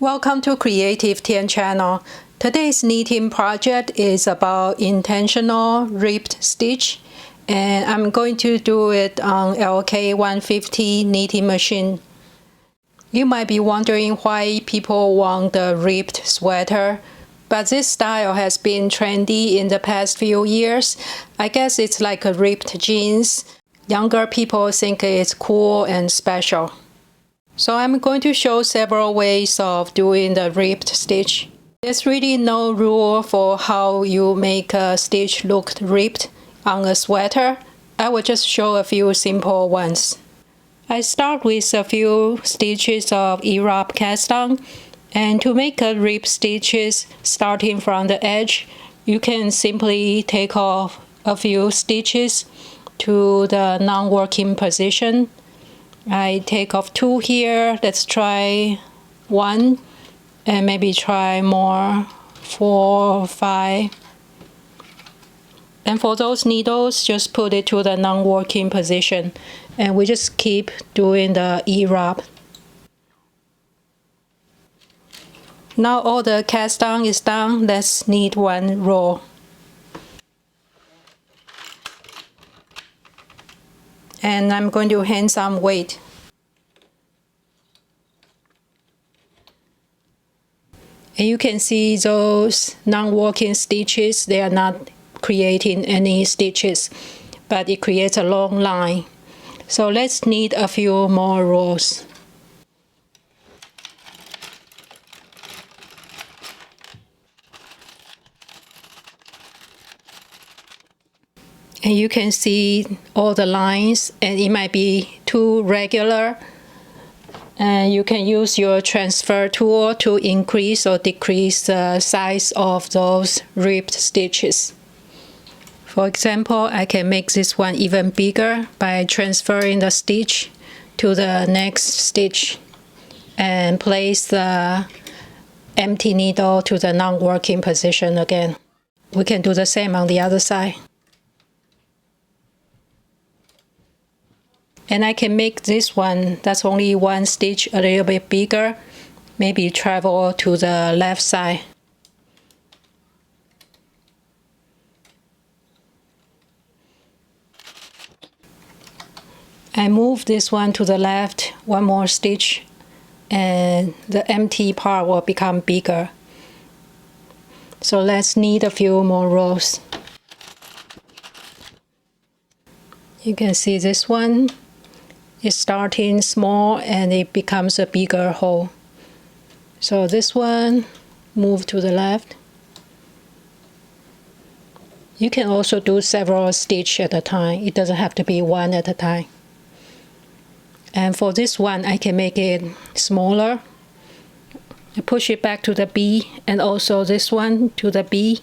Welcome to Creative Tien channel. Today's knitting project is about intentional ripped stitch, and I'm going to do it on LK150 knitting machine. You might be wondering why people want the ripped sweater, but this style has been trendy in the past few years. I guess it's like a ripped jeans. Younger people think it's cool and special. So I'm going to show several ways of doing the ripped stitch. There's really no rule for how you make a stitch look ripped on a sweater. I will just show a few simple ones. I start with a few stitches of E-wrap cast on, and to make a rip stitches starting from the edge, you can simply take off a few stitches to the non-working position. I take off 2 here. Let's try 1 and maybe try more, 4, 5. And for those needles, just put it to the non-working position, and we just keep doing the E-wrap. Now all the cast on is done. Let's knit 1 row. And I'm going to hang some weight. And you can see those non-working stitches, they are not creating any stitches, but it creates a long line. So let's knit a few more rows. And you can see all the lines, and it might be too regular. And you can use your transfer tool to increase or decrease the size of those ripped stitches. For example, I can make this one even bigger by transferring the stitch to the next stitch and place the empty needle to the non-working position again. We can do the same on the other side. And I can make this one, that's only 1 stitch, a little bit bigger. Maybe travel to the left side. I move this one to the left, 1 more stitch, and the empty part will become bigger. So let's knit a few more rows. You can see this one is starting small and it becomes a bigger hole. So this one, move to the left. You can also do several stitches at a time. It doesn't have to be 1 at a time. And for this one, I can make it smaller. I push it back to the B, and also this one to the B.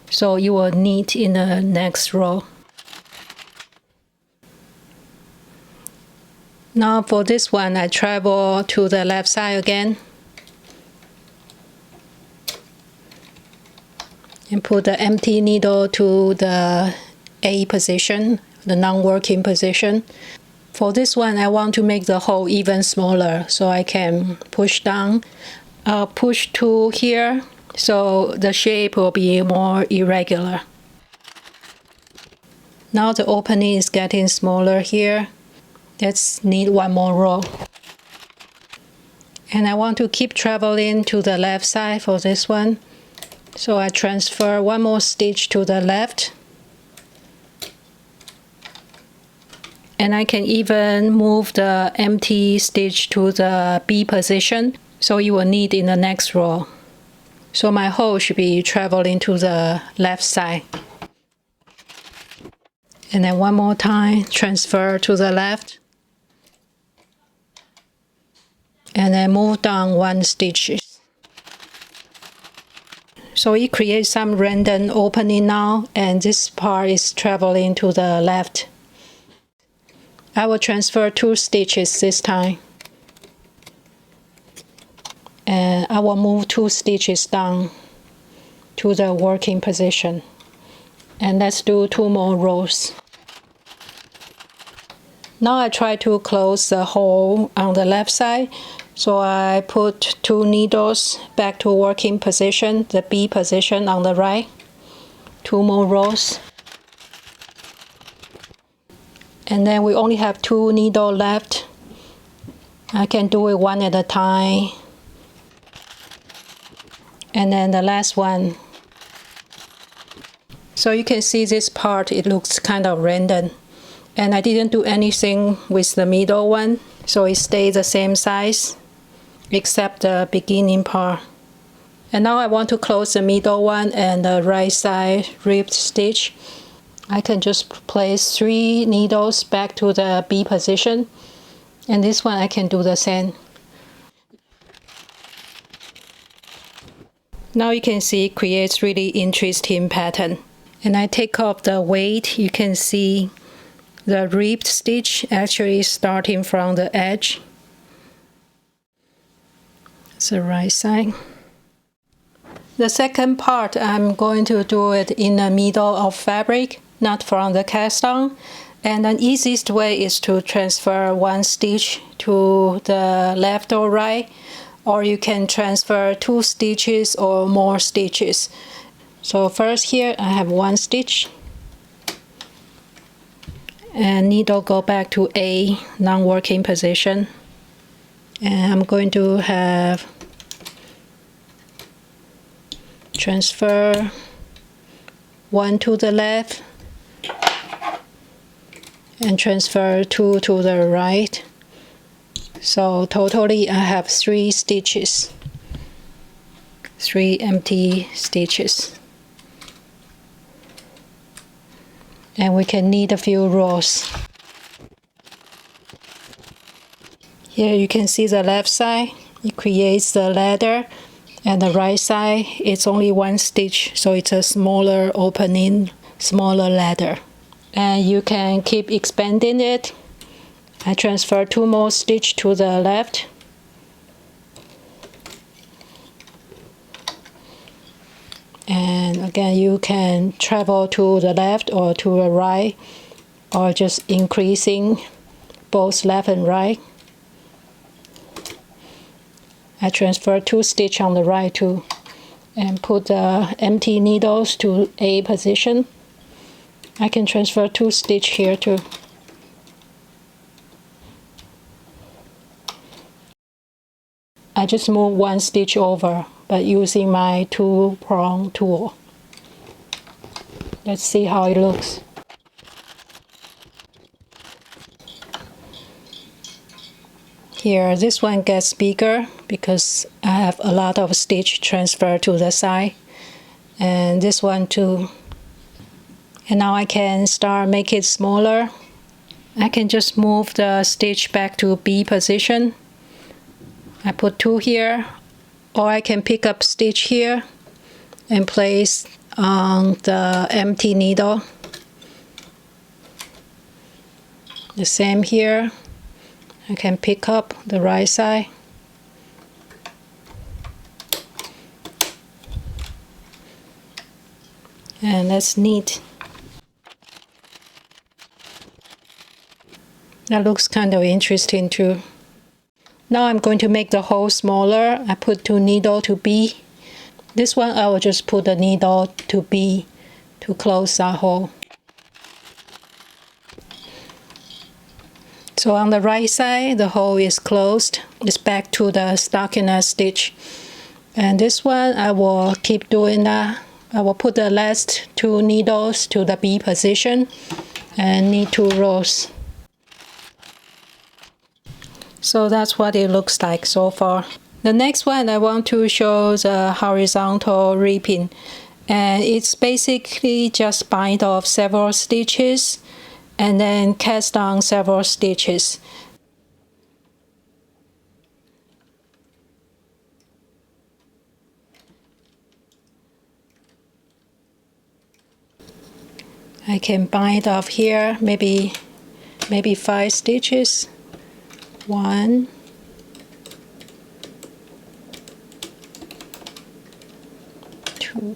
So you will knit in the next row. Now for this one, I travel to the left side again and put the empty needle to the A position, the non-working position. For this one, I want to make the hole even smaller, so I can push down. Push to here, so the shape will be more irregular. Now the opening is getting smaller here. Let's knit 1 more row. And I want to keep traveling to the left side for this one. So I transfer 1 more stitch to the left. And I can even move the empty stitch to the B position, so you will knit in the next row. So my hole should be traveling to the left side. And then 1 more time, transfer to the left. And then move down 1 stitch. So it creates some random opening now, and this part is traveling to the left. I will transfer 2 stitches this time. And I will move 2 stitches down to the working position. And let's do 2 more rows. Now I try to close the hole on the left side. So I put 2 needles back to working position, the B position on the right. 2 more rows. And then we only have 2 needles left. I can do it one at a time. And then the last one. So you can see this part, it looks kind of random. And I didn't do anything with the middle one, so it stays the same size, except the beginning part. And now I want to close the middle one and the right side ribbed stitch. I can just place 3 needles back to the B position. And this one I can do the same. Now you can see it creates really interesting pattern. And I take off the weight, you can see the ribbed stitch actually starting from the edge. It's the right side. The second part, I'm going to do it in the middle of fabric, not from the cast on. And the easiest way is to transfer 1 stitch to the left or right, or you can transfer 2 stitches or more stitches. So first here I have 1 stitch. And needle go back to A, non-working position. And I'm going to have transfer 1 to the left and transfer 2 to the right. So totally I have 3 stitches, 3 empty stitches. And we can knit a few rows. Here you can see the left side, it creates the ladder, and the right side, it's only 1 stitch, so it's a smaller opening, smaller ladder. And you can keep expanding it. I transfer 2 more stitches to the left. And again, you can travel to the left or to the right, or just increasing both left and right. I transfer 2 stitches on the right too, and put the empty needles to A position. I can transfer 2 stitches here too. I just move 1 stitch over, but using my 2-prong tool. Let's see how it looks. Here, this one gets bigger because I have a lot of stitch transfer to the side. And this one too. And now I can start make it smaller. I can just move the stitch back to B position. I put 2 here, or I can pick up stitch here and place on the empty needle. The same here. I can pick up the right side. And that's neat. That looks kind of interesting too. Now I'm going to make the hole smaller. I put 2 needles to B. This one I will just put the needle to B to close that hole. So on the right side, the hole is closed. It's back to the stockinette stitch. And this one, I will keep doing that. I will put the last 2 needles to the B position and knit 2 rows. So that's what it looks like so far. The next one, I want to show the horizontal ribbing. And it's basically just bind off several stitches and then cast on several stitches. I can bind off here maybe 5 stitches. 1, 2, 3,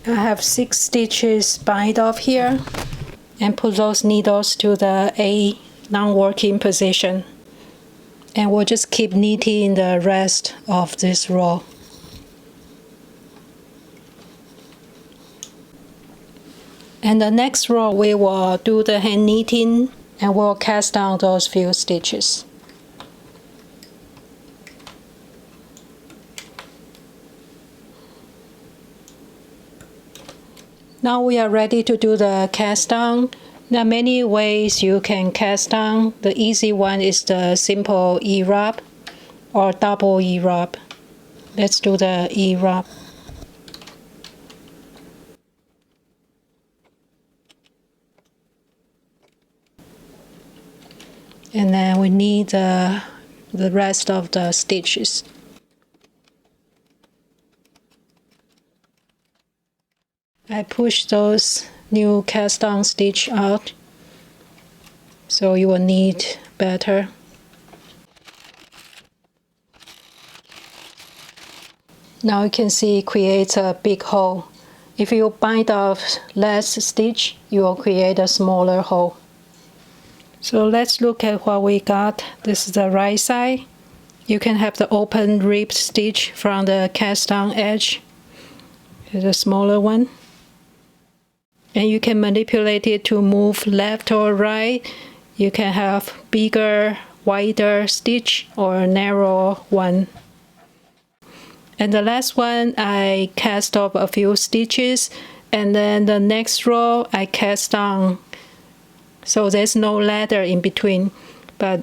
I have 6 stitches bind off here and put those needles to the A non-working position. And we'll just keep knitting the rest of this row. And the next row we will do the hand knitting and we'll cast down those few stitches. Now we are ready to do the cast down. There are many ways you can cast down. The easy one is the simple E-rub or double E-rub. Let's do the E-rub. And then we need the rest of the stitches. I push those new cast down stitch out so you will knit better. Now you can see it creates a big hole. If you bind off less stitch, you will create a smaller hole. So let's look at what we got. This is the right side. You can have the open ribbed stitch from the cast down edge. Here's a smaller one. And you can manipulate it to move left or right. You can have bigger, wider stitch or a narrow one. And the last one, I cast off a few stitches, and then the next row I cast down. So there's no ladder in between, but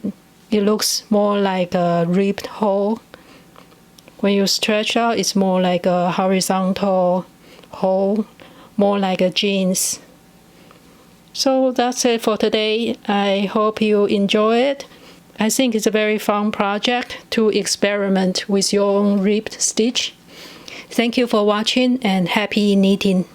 it looks more like a ribbed hole. When you stretch out, it's more like a horizontal hole, more like a jeans. So that's it for today. I hope you enjoy it. I think it's a very fun project to experiment with your own ribbed stitch. Thank you for watching and happy knitting.